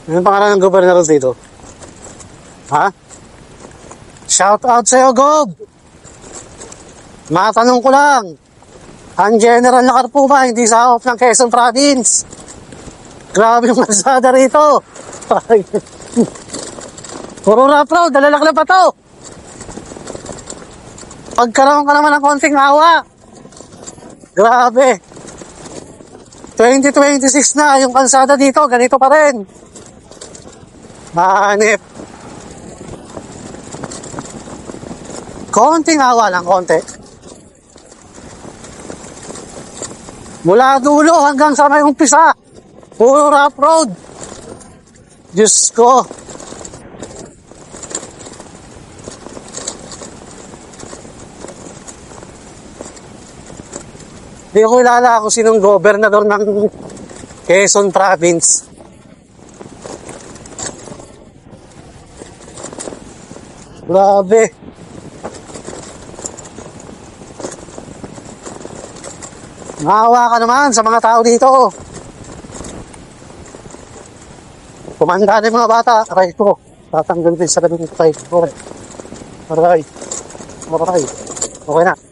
Ano pangalan ng gobernador dito? Ha? Shout out sa'yo, Gob! Matanong ko lang. Ang general na Carpuma, hindi sakop ng Quezon Province. Grabe yung kalsada rito. Puro rough road, dalalak na pa to. Pagkaroon ka naman ng konting awa. Grabe. 2026 na, yung kalsada dito, ganito pa rin. Hanip. Konting awa lang, konti. Mula dulo hanggang sa may umpisa. Puro rough road. Diyos ko. Hindi ko kilala kung sinong gobernador ng Quezon Province. Grabe. Maawa ka naman sa mga tao dito. Kumanda na yung mga bata. Aray ko. Tatanggal din sa labing ito tayo. Aray. Aray. Okay na.